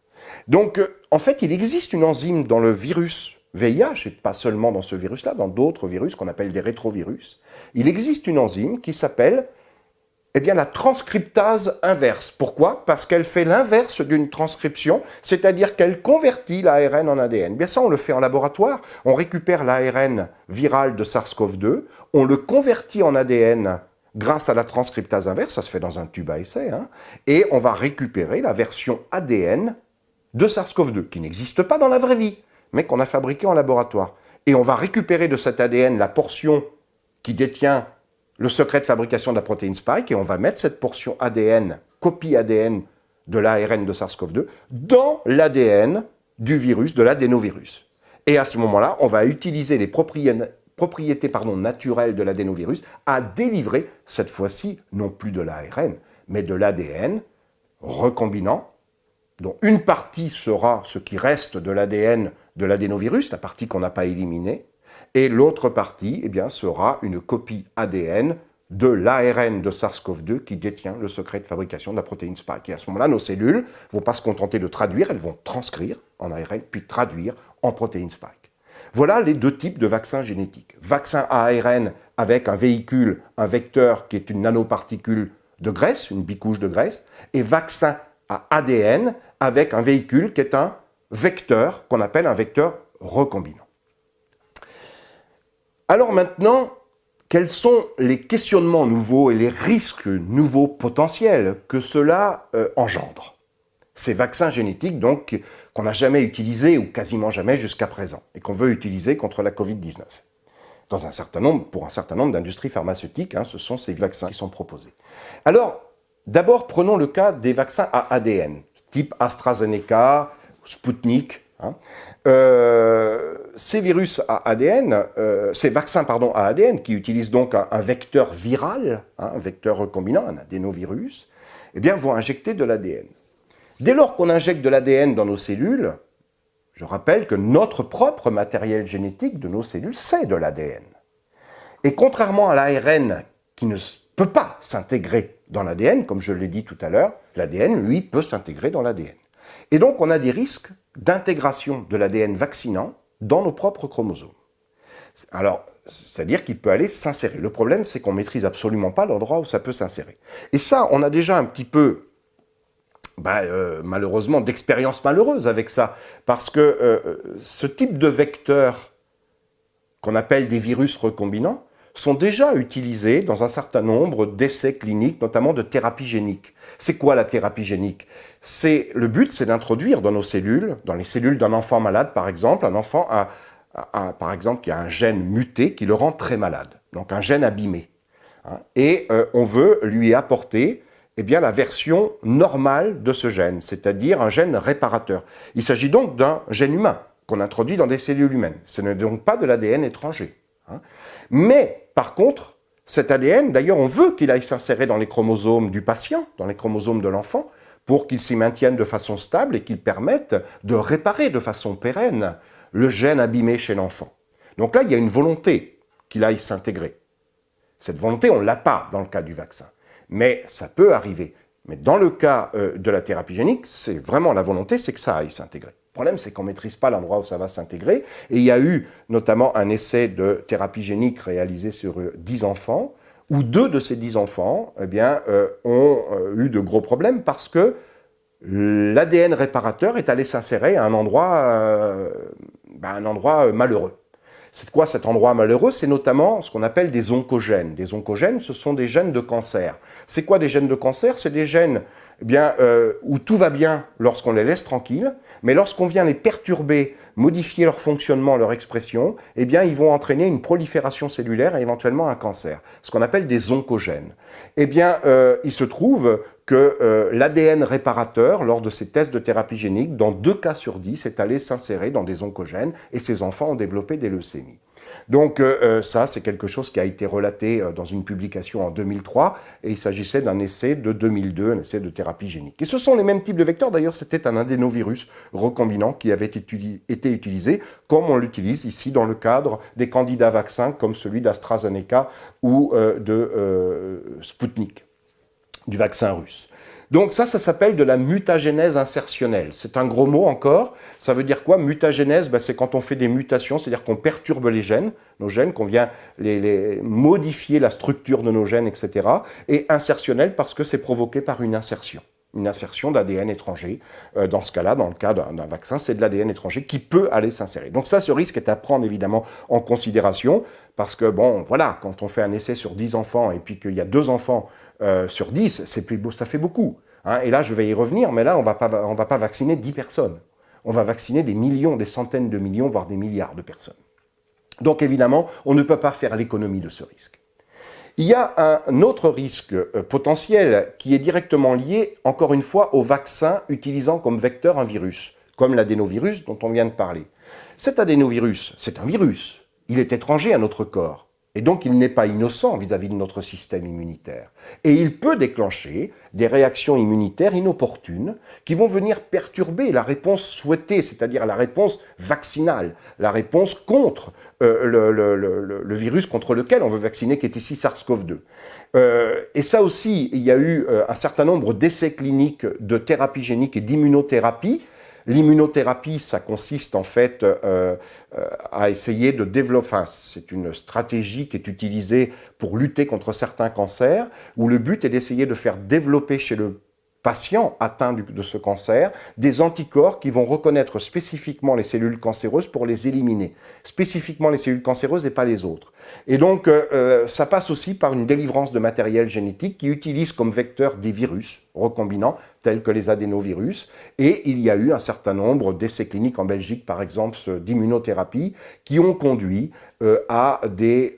Donc, en fait, il existe une enzyme dans le virus VIH, et pas seulement dans ce virus-là, dans d'autres virus qu'on appelle des rétrovirus. Il existe une enzyme qui s'appelle la transcriptase inverse. Pourquoi? Parce qu'elle fait l'inverse d'une transcription, c'est-à-dire qu'elle convertit l'ARN en ADN. Bien ça, on le fait en laboratoire. On récupère l'ARN viral de SARS-CoV-2, on le convertit en ADN grâce à la transcriptase inverse, ça se fait dans un tube à essai, et on va récupérer la version ADN de SARS-CoV-2, qui n'existe pas dans la vraie vie, mais qu'on a fabriqué en laboratoire. Et on va récupérer de cet ADN la portion qui détient le secret de fabrication de la protéine Spike, et on va mettre cette portion ADN, copie ADN de l'ARN de SARS-CoV-2, dans l'ADN du virus, de l'adénovirus. Et à ce moment-là, on va utiliser les propriétés naturelles de l'adénovirus à délivrer, cette fois-ci, non plus de l'ARN, mais de l'ADN recombinant, dont une partie sera ce qui reste de l'ADN de l'adénovirus, la partie qu'on n'a pas éliminée, et l'autre partie sera une copie ADN de l'ARN de SARS-CoV-2 qui détient le secret de fabrication de la protéine Spike. Et à ce moment-là, nos cellules ne vont pas se contenter de traduire, elles vont transcrire en ARN, puis traduire en protéine Spike. Voilà les deux types de vaccins génétiques. Vaccin à ARN avec un véhicule, un vecteur qui est une nanoparticule de graisse, une bicouche de graisse, et vaccin à ADN avec un véhicule qui est un vecteur, qu'on appelle un vecteur recombinant. Alors maintenant, quels sont les questionnements nouveaux et les risques nouveaux potentiels que cela engendre? Ces vaccins génétiques, donc, qu'on n'a jamais utilisés ou quasiment jamais jusqu'à présent, et qu'on veut utiliser contre la Covid-19. Pour un certain nombre d'industries pharmaceutiques, ce sont ces vaccins qui sont proposés. Alors, d'abord, prenons le cas des vaccins à ADN, type AstraZeneca, Sputnik. Ces virus à ADN, ces vaccins à ADN, qui utilisent donc un vecteur viral, un vecteur recombinant, un adénovirus, eh bien, vont injecter de l'ADN. Dès lors qu'on injecte de l'ADN dans nos cellules, je rappelle que notre propre matériel génétique de nos cellules, c'est de l'ADN. Et contrairement à l'ARN qui ne peut pas s'intégrer dans l'ADN, comme je l'ai dit tout à l'heure, l'ADN, lui, peut s'intégrer dans l'ADN. Et donc, on a des risques d'intégration de l'ADN vaccinant dans nos propres chromosomes. Alors, c'est-à-dire qu'il peut aller s'insérer. Le problème, c'est qu'on ne maîtrise absolument pas l'endroit où ça peut s'insérer. Et ça, on a déjà un petit peu malheureusement, d'expériences malheureuses avec ça, parce que ce type de vecteurs qu'on appelle des virus recombinants sont déjà utilisés dans un certain nombre d'essais cliniques, notamment de thérapie génique. C'est quoi la thérapie génique ? Le but, c'est d'introduire dans nos cellules, dans les cellules d'un enfant malade par exemple, un enfant par exemple qui a un gène muté qui le rend très malade, donc un gène abîmé. Et on veut lui apporter la version normale de ce gène, c'est-à-dire un gène réparateur. Il s'agit donc d'un gène humain qu'on introduit dans des cellules humaines. Ce n'est donc pas de l'ADN étranger. Mais, par contre, cet ADN, d'ailleurs, on veut qu'il aille s'insérer dans les chromosomes du patient, dans les chromosomes de l'enfant, pour qu'il s'y maintienne de façon stable et qu'il permette de réparer de façon pérenne le gène abîmé chez l'enfant. Donc là, il y a une volonté qu'il aille s'intégrer. Cette volonté, on ne l'a pas dans le cas du vaccin. Mais ça peut arriver. Mais dans le cas de la thérapie génique, c'est vraiment la volonté, c'est que ça aille s'intégrer. Le problème, c'est qu'on ne maîtrise pas l'endroit où ça va s'intégrer. Et il y a eu notamment un essai de thérapie génique réalisé sur 10 enfants, où 2 de ces 10 enfants ont eu de gros problèmes parce que l'ADN réparateur est allé s'insérer à un endroit malheureux. C'est quoi cet endroit malheureux? C'est notamment ce qu'on appelle des oncogènes. Des oncogènes, ce sont des gènes de cancer. C'est quoi des gènes de cancer? C'est des gènes où tout va bien lorsqu'on les laisse tranquilles, mais lorsqu'on vient les perturber, modifier leur fonctionnement, leur expression, ils vont entraîner une prolifération cellulaire et éventuellement un cancer. Ce qu'on appelle des oncogènes. Il se trouve que l'ADN réparateur, lors de ces tests de thérapie génique, dans 2 cas sur 10, est allé s'insérer dans des oncogènes et ces enfants ont développé des leucémies. Donc ça, c'est quelque chose qui a été relaté dans une publication en 2003 et il s'agissait d'un essai de 2002, un essai de thérapie génique. Et ce sont les mêmes types de vecteurs, d'ailleurs c'était un adénovirus recombinant qui avait été utilisé comme on l'utilise ici dans le cadre des candidats vaccins comme celui d'AstraZeneca ou de Sputnik, du vaccin russe. Donc ça s'appelle de la mutagénèse insertionnelle. C'est un gros mot encore. Ça veut dire quoi? Mutagénèse, c'est quand on fait des mutations, c'est-à-dire qu'on perturbe les gènes, nos gènes, qu'on vient les modifier la structure de nos gènes, etc. Et insertionnelle parce que c'est provoqué par une insertion d'ADN étranger. Dans ce cas-là, dans le cas d'un vaccin, c'est de l'ADN étranger qui peut aller s'insérer. Donc ça, ce risque est à prendre évidemment en considération parce que, quand on fait un essai sur 10 enfants et puis qu'il y a 2 enfants sur 10, ça fait beaucoup. Et là, je vais y revenir, mais là, on va pas vacciner 10 personnes. On va vacciner des millions, des centaines de millions, voire des milliards de personnes. Donc évidemment, on ne peut pas faire l'économie de ce risque. Il y a un autre risque potentiel qui est directement lié, encore une fois, au vaccin utilisant comme vecteur un virus, comme l'adénovirus dont on vient de parler. Cet adénovirus, c'est un virus. Il est étranger à notre corps. Et donc, il n'est pas innocent vis-à-vis de notre système immunitaire. Et il peut déclencher des réactions immunitaires inopportunes qui vont venir perturber la réponse souhaitée, c'est-à-dire la réponse vaccinale, la réponse contre le virus contre lequel on veut vacciner, qui est ici SARS-CoV-2. Et ça aussi, il y a eu un certain nombre d'essais cliniques de thérapie génique et d'immunothérapie. L'immunothérapie, ça consiste en fait à essayer de développer, c'est une stratégie qui est utilisée pour lutter contre certains cancers, où le but est d'essayer de faire développer chez le patients atteints de ce cancer, des anticorps qui vont reconnaître spécifiquement les cellules cancéreuses pour les éliminer. Spécifiquement les cellules cancéreuses et pas les autres. Et donc, ça passe aussi par une délivrance de matériel génétique qui utilise comme vecteur des virus recombinants, tels que les adénovirus. Et il y a eu un certain nombre d'essais cliniques en Belgique, par exemple, d'immunothérapie, qui ont conduit à de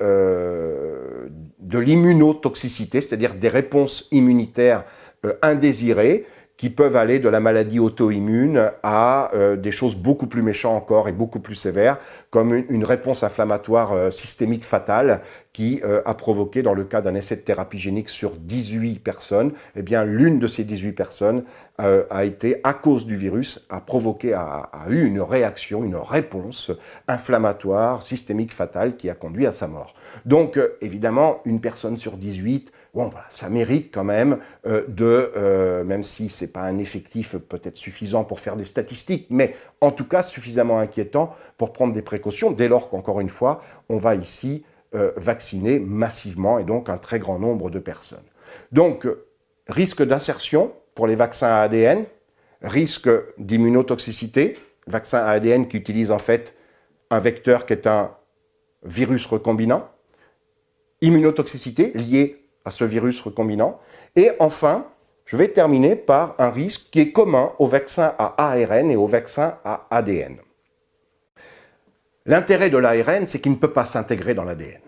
l'immunotoxicité, c'est-à-dire des réponses immunitaires indésirées, qui peuvent aller de la maladie auto-immune à des choses beaucoup plus méchantes encore et beaucoup plus sévères, comme une réponse inflammatoire systémique fatale qui a provoqué, dans le cas d'un essai de thérapie génique sur 18 personnes, eh bien l'une de ces 18 personnes a été, à cause du virus, a eu une réaction, une réponse inflammatoire systémique fatale qui a conduit à sa mort. Donc évidemment, une personne sur 18, bon, voilà, ça mérite quand même même si ce n'est pas un effectif peut-être suffisant pour faire des statistiques, mais en tout cas suffisamment inquiétant pour prendre des précautions, dès lors qu'encore une fois, on va ici vacciner massivement et donc un très grand nombre de personnes. Donc, risque d'insertion pour les vaccins à ADN, risque d'immunotoxicité, vaccin à ADN qui utilise en fait un vecteur qui est un virus recombinant, immunotoxicité liée à ce virus recombinant. Et enfin, je vais terminer par un risque qui est commun aux vaccins à ARN et aux vaccins à ADN. L'intérêt de l'ARN, c'est qu'il ne peut pas s'intégrer dans l'ADN.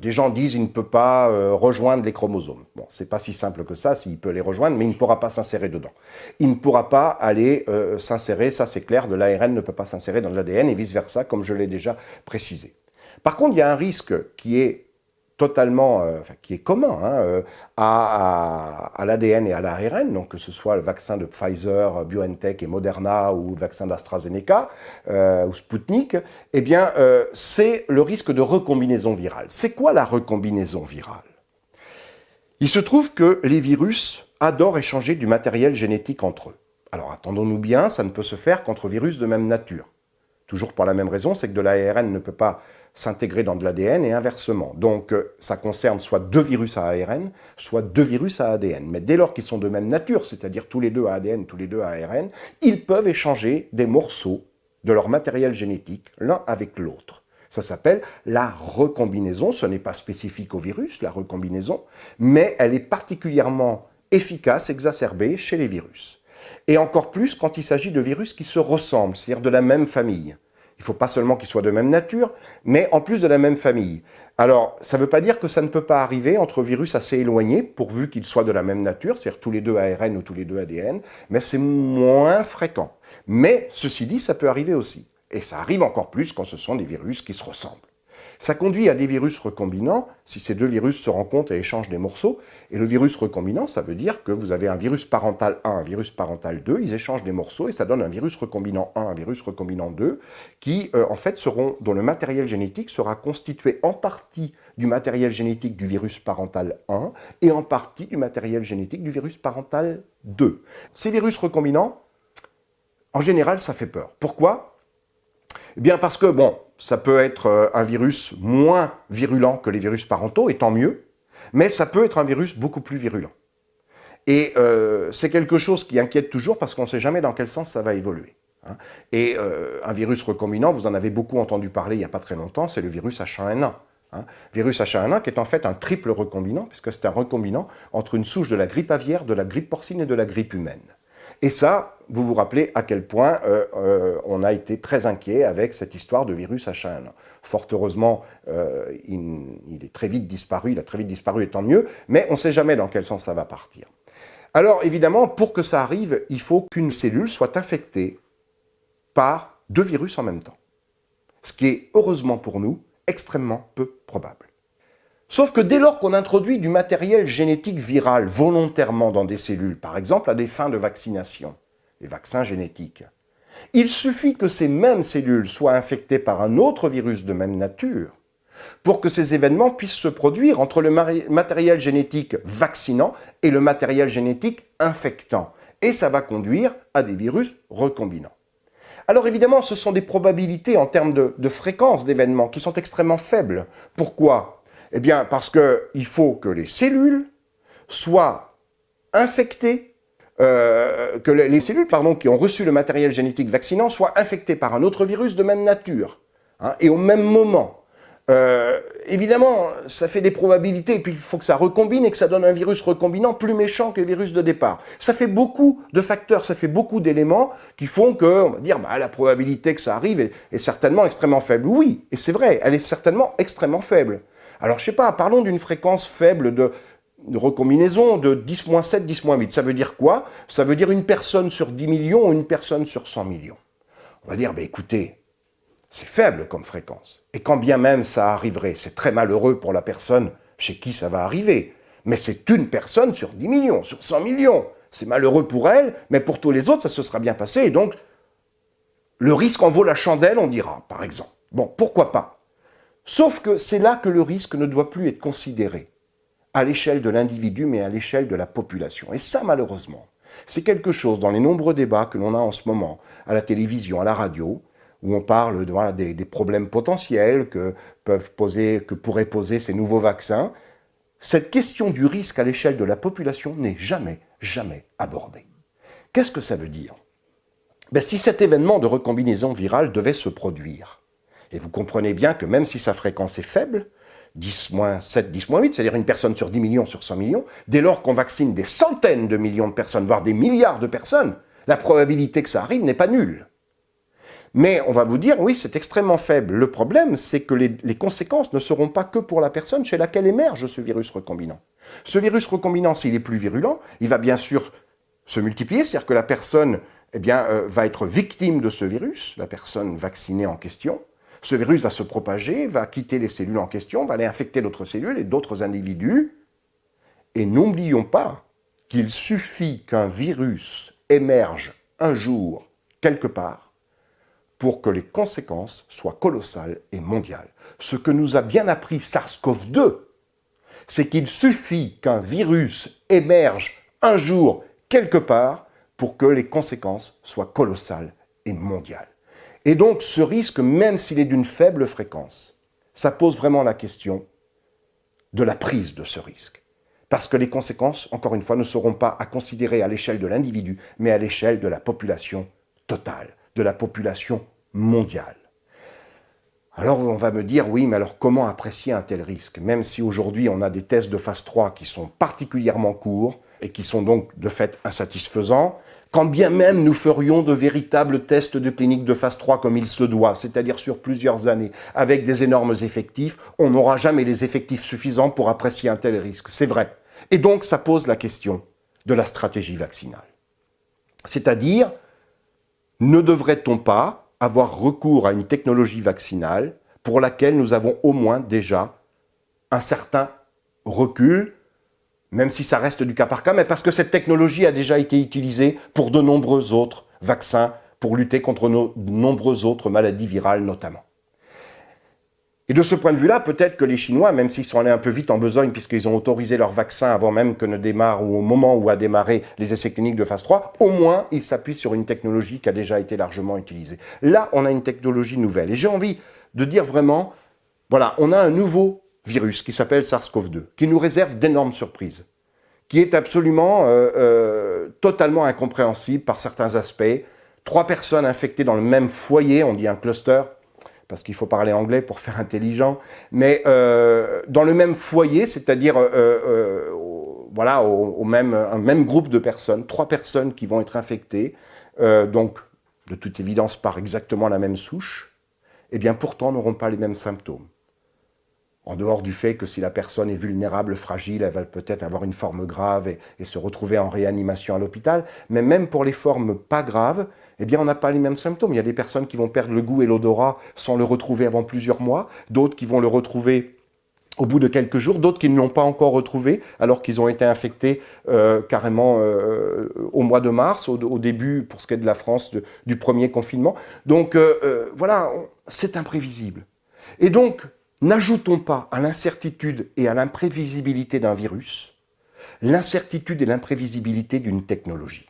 Des gens disent qu'il ne peut pas rejoindre les chromosomes. Bon, c'est pas si simple que ça, s'il peut les rejoindre, mais il ne pourra pas s'insérer dedans. Il ne pourra pas aller s'insérer, ça c'est clair, de l'ARN ne peut pas s'insérer dans l'ADN et vice-versa, comme je l'ai déjà précisé. Par contre, il y a un risque qui est totalement, qui est commun à l'ADN et à l'ARN, donc que ce soit le vaccin de Pfizer, BioNTech et Moderna ou le vaccin d'AstraZeneca ou Sputnik, eh bien, c'est le risque de recombinaison virale. C'est quoi la recombinaison virale? Il se trouve que les virus adorent échanger du matériel génétique entre eux. Alors, attendons-nous bien, ça ne peut se faire qu'entre virus de même nature. Toujours pour la même raison, c'est que de l'ARN ne peut pas s'intégrer dans de l'ADN et inversement. Donc, ça concerne soit deux virus à ARN, soit deux virus à ADN. Mais dès lors qu'ils sont de même nature, c'est-à-dire tous les deux à ADN, tous les deux à ARN, ils peuvent échanger des morceaux de leur matériel génétique l'un avec l'autre. Ça s'appelle la recombinaison. Ce n'est pas spécifique au virus, la recombinaison, mais elle est particulièrement efficace, exacerbée chez les virus. Et encore plus quand il s'agit de virus qui se ressemblent, c'est-à-dire de la même famille. Il ne faut pas seulement qu'ils soient de même nature, mais en plus de la même famille. Alors, ça ne veut pas dire que ça ne peut pas arriver entre virus assez éloignés, pourvu qu'ils soient de la même nature, c'est-à-dire tous les deux ARN ou tous les deux ADN, mais c'est moins fréquent. Mais, ceci dit, ça peut arriver aussi. Et ça arrive encore plus quand ce sont des virus qui se ressemblent. Ça conduit à des virus recombinants, si ces deux virus se rencontrent et échangent des morceaux. Et le virus recombinant, ça veut dire que vous avez un virus parental 1, un virus parental 2, ils échangent des morceaux et ça donne un virus recombinant 1, un virus recombinant 2, qui en fait dont le matériel génétique sera constitué en partie du matériel génétique du virus parental 1 et en partie du matériel génétique du virus parental 2. Ces virus recombinants, en général, ça fait peur. Pourquoi ? Eh bien parce que, bon, ça peut être un virus moins virulent que les virus parentaux, et tant mieux, mais ça peut être un virus beaucoup plus virulent. Et c'est quelque chose qui inquiète toujours parce qu'on ne sait jamais dans quel sens ça va évoluer. Et un virus recombinant, vous en avez beaucoup entendu parler il n'y a pas très longtemps, c'est le virus H1N1. Virus H1N1 qui est en fait un triple recombinant, puisque c'est un recombinant entre une souche de la grippe aviaire, de la grippe porcine et de la grippe humaine. Et ça, vous vous rappelez à quel point on a été très inquiet avec cette histoire de virus H1N1. Fort heureusement, il est très vite disparu, il a très vite disparu et tant mieux, mais on ne sait jamais dans quel sens ça va partir. Alors évidemment, pour que ça arrive, il faut qu'une cellule soit infectée par deux virus en même temps. Ce qui est, heureusement pour nous, extrêmement peu probable. Sauf que dès lors qu'on introduit du matériel génétique viral volontairement dans des cellules, par exemple à des fins de vaccination, les vaccins génétiques, il suffit que ces mêmes cellules soient infectées par un autre virus de même nature pour que ces événements puissent se produire entre le matériel génétique vaccinant et le matériel génétique infectant. Et ça va conduire à des virus recombinants. Alors évidemment, ce sont des probabilités en termes de fréquence d'événements qui sont extrêmement faibles. Pourquoi ? Eh bien, parce qu'il faut que les cellules soient infectées les cellules qui ont reçu le matériel génétique vaccinant soient infectées par un autre virus de même nature, hein, et au même moment. Évidemment, ça fait des probabilités, et puis il faut que ça recombine et que ça donne un virus recombinant plus méchant que le virus de départ. Ça fait beaucoup de facteurs, ça fait beaucoup d'éléments qui font que, on va dire, la probabilité que ça arrive est certainement extrêmement faible. Oui, et c'est vrai, elle est certainement extrêmement faible. Alors, je sais pas, parlons d'une fréquence faible de recombinaison de 10-7, 10-8. Ça veut dire quoi? Ça veut dire une personne sur 10 millions ou une personne sur 100 millions. On va dire, écoutez, c'est faible comme fréquence. Et quand bien même ça arriverait, c'est très malheureux pour la personne chez qui ça va arriver. Mais c'est une personne sur 10 millions, sur 100 millions. C'est malheureux pour elle, mais pour tous les autres, ça se sera bien passé. Et donc, le risque en vaut la chandelle, on dira, par exemple. Bon, pourquoi pas? Sauf que c'est là que le risque ne doit plus être considéré à l'échelle de l'individu, mais à l'échelle de la population. Et ça, malheureusement, c'est quelque chose dans les nombreux débats que l'on a en ce moment, à la télévision, à la radio, où on parle des problèmes potentiels que pourraient poser ces nouveaux vaccins. Cette question du risque à l'échelle de la population n'est jamais, jamais abordée. Qu'est-ce que ça veut dire? Si cet événement de recombinaison virale devait se produire, et vous comprenez bien que même si sa fréquence est faible, 10-7, 10-8, c'est-à-dire une personne sur 10 millions, sur 100 millions, dès lors qu'on vaccine des centaines de millions de personnes, voire des milliards de personnes, la probabilité que ça arrive n'est pas nulle. Mais on va vous dire, oui, c'est extrêmement faible. Le problème, c'est que les conséquences ne seront pas que pour la personne chez laquelle émerge ce virus recombinant. Ce virus recombinant, s'il est plus virulent, il va bien sûr se multiplier, c'est-à-dire que la personne va être victime de ce virus, la personne vaccinée en question. Ce virus va se propager, va quitter les cellules en question, va aller infecter d'autres cellules et d'autres individus. Et n'oublions pas qu'il suffit qu'un virus émerge un jour, quelque part, pour que les conséquences soient colossales et mondiales. Ce que nous a bien appris SARS-CoV-2, c'est qu'il suffit qu'un virus émerge un jour, quelque part, pour que les conséquences soient colossales et mondiales. Et donc, ce risque, même s'il est d'une faible fréquence, ça pose vraiment la question de la prise de ce risque. Parce que les conséquences, encore une fois, ne seront pas à considérer à l'échelle de l'individu, mais à l'échelle de la population totale, de la population mondiale. Alors on va me dire, oui, mais alors comment apprécier un tel risque? Même si aujourd'hui on a des tests de phase 3 qui sont particulièrement courts et qui sont donc de fait insatisfaisants, quand bien même nous ferions de véritables tests de clinique de phase 3 comme il se doit, c'est-à-dire sur plusieurs années, avec des énormes effectifs, on n'aura jamais les effectifs suffisants pour apprécier un tel risque, c'est vrai. Et donc ça pose la question de la stratégie vaccinale. C'est-à-dire, ne devrait-on pas avoir recours à une technologie vaccinale pour laquelle nous avons au moins déjà un certain recul, même si ça reste du cas par cas, mais parce que cette technologie a déjà été utilisée pour de nombreux autres vaccins, pour lutter contre de nombreuses autres maladies virales notamment. Et de ce point de vue-là, peut-être que les Chinois, même s'ils sont allés un peu vite en besogne, puisqu'ils ont autorisé leur vaccin avant même que ne démarre, ou au moment où a démarré les essais cliniques de phase 3, au moins ils s'appuient sur une technologie qui a déjà été largement utilisée. Là, on a une technologie nouvelle. Et j'ai envie de dire vraiment, voilà, on a un nouveau virus qui s'appelle SARS-CoV-2, qui nous réserve d'énormes surprises, qui est absolument totalement incompréhensible par certains aspects. 3 personnes infectées dans le même foyer, on dit un cluster, parce qu'il faut parler anglais pour faire intelligent, mais dans le même foyer, c'est-à-dire un même groupe de personnes, 3 personnes qui vont être infectées, donc de toute évidence par exactement la même souche, et bien pourtant n'auront pas les mêmes symptômes. En dehors du fait que si la personne est vulnérable, fragile, elle va peut-être avoir une forme grave et se retrouver en réanimation à l'hôpital. Mais même pour les formes pas graves, eh bien on n'a pas les mêmes symptômes. Il y a des personnes qui vont perdre le goût et l'odorat sans le retrouver avant plusieurs mois, d'autres qui vont le retrouver au bout de quelques jours, d'autres qui ne l'ont pas encore retrouvé alors qu'ils ont été infectés carrément au mois de mars, au début, pour ce qui est de la France, du premier confinement. Donc voilà, c'est imprévisible. Et donc, n'ajoutons pas à l'incertitude et à l'imprévisibilité d'un virus, l'incertitude et l'imprévisibilité d'une technologie.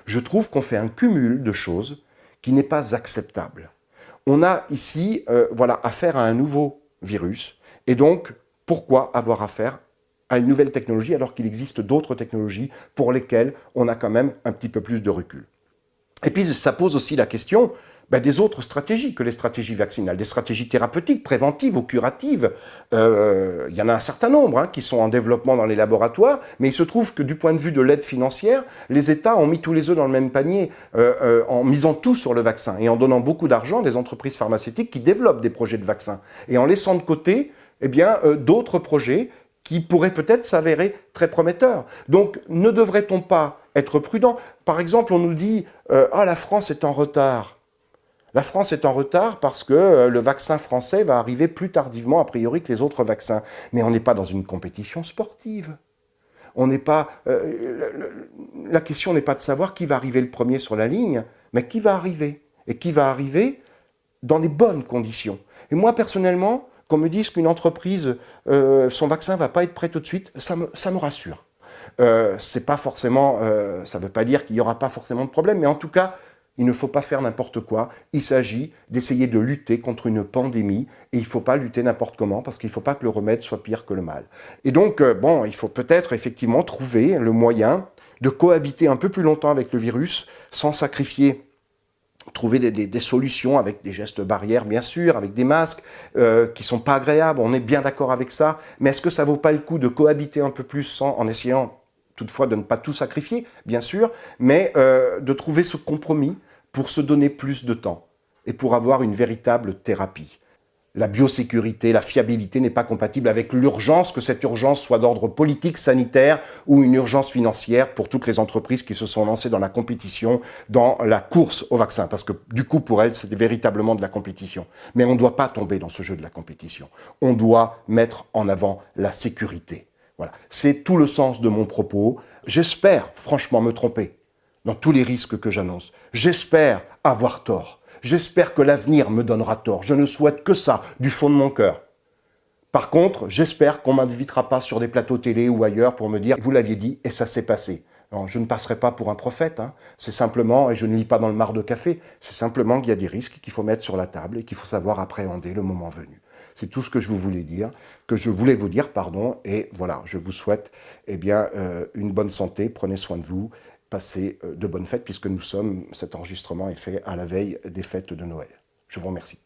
Je trouve qu'on fait un cumul de choses qui n'est pas acceptable. On a ici affaire à un nouveau virus, et donc, pourquoi avoir affaire à une nouvelle technologie alors qu'il existe d'autres technologies pour lesquelles on a quand même un petit peu plus de recul. Et puis ça pose aussi la question des autres stratégies que les stratégies vaccinales, des stratégies thérapeutiques, préventives ou curatives. Il y en a un certain nombre qui sont en développement dans les laboratoires, mais il se trouve que du point de vue de l'aide financière, les États ont mis tous les œufs dans le même panier en misant tout sur le vaccin et en donnant beaucoup d'argent à des entreprises pharmaceutiques qui développent des projets de vaccins et en laissant de côté d'autres projets qui pourraient peut-être s'avérer très prometteurs. Donc ne devrait-on pas être prudent? Par exemple, on nous dit « la France est en retard ». La France est en retard parce que le vaccin français va arriver plus tardivement, a priori, que les autres vaccins. Mais on n'est pas dans une compétition sportive. On n'est pas, la question n'est pas de savoir qui va arriver le premier sur la ligne, mais qui va arriver. Et qui va arriver dans les bonnes conditions. Et moi, personnellement, qu'on me dise qu'une entreprise, son vaccin ne va pas être prêt tout de suite, ça me rassure. C'est pas forcément, ça ne veut pas dire qu'il n'y aura pas forcément de problème, mais en tout cas, il ne faut pas faire n'importe quoi. Il s'agit d'essayer de lutter contre une pandémie et il ne faut pas lutter n'importe comment parce qu'il ne faut pas que le remède soit pire que le mal. Et donc, il faut peut-être effectivement trouver le moyen de cohabiter un peu plus longtemps avec le virus sans sacrifier. Trouver des solutions avec des gestes barrières, bien sûr, avec des masques qui ne sont pas agréables, on est bien d'accord avec ça, mais est-ce que ça ne vaut pas le coup de cohabiter un peu plus en essayant toutefois de ne pas tout sacrifier, bien sûr, mais de trouver ce compromis pour se donner plus de temps et pour avoir une véritable thérapie. La biosécurité, la fiabilité n'est pas compatible avec l'urgence, que cette urgence soit d'ordre politique, sanitaire ou une urgence financière pour toutes les entreprises qui se sont lancées dans la compétition, dans la course au vaccin. Parce que du coup, pour elles, c'est véritablement de la compétition. Mais on ne doit pas tomber dans ce jeu de la compétition. On doit mettre en avant la sécurité. Voilà. C'est tout le sens de mon propos. J'espère franchement me tromper dans tous les risques que j'annonce. J'espère avoir tort. J'espère que l'avenir me donnera tort. Je ne souhaite que ça, du fond de mon cœur. Par contre, j'espère qu'on ne m'invitera pas sur des plateaux télé ou ailleurs pour me dire « vous l'aviez dit et ça s'est passé ». Non, je ne passerai pas pour un prophète. C'est simplement, et je ne lis pas dans le mar de café, c'est simplement qu'il y a des risques qu'il faut mettre sur la table et qu'il faut savoir appréhender le moment venu. C'est tout ce que je voulais vous dire, et voilà, je vous souhaite une bonne santé, prenez soin de vous, passez de bonnes fêtes, puisque cet enregistrement est fait à la veille des fêtes de Noël. Je vous remercie.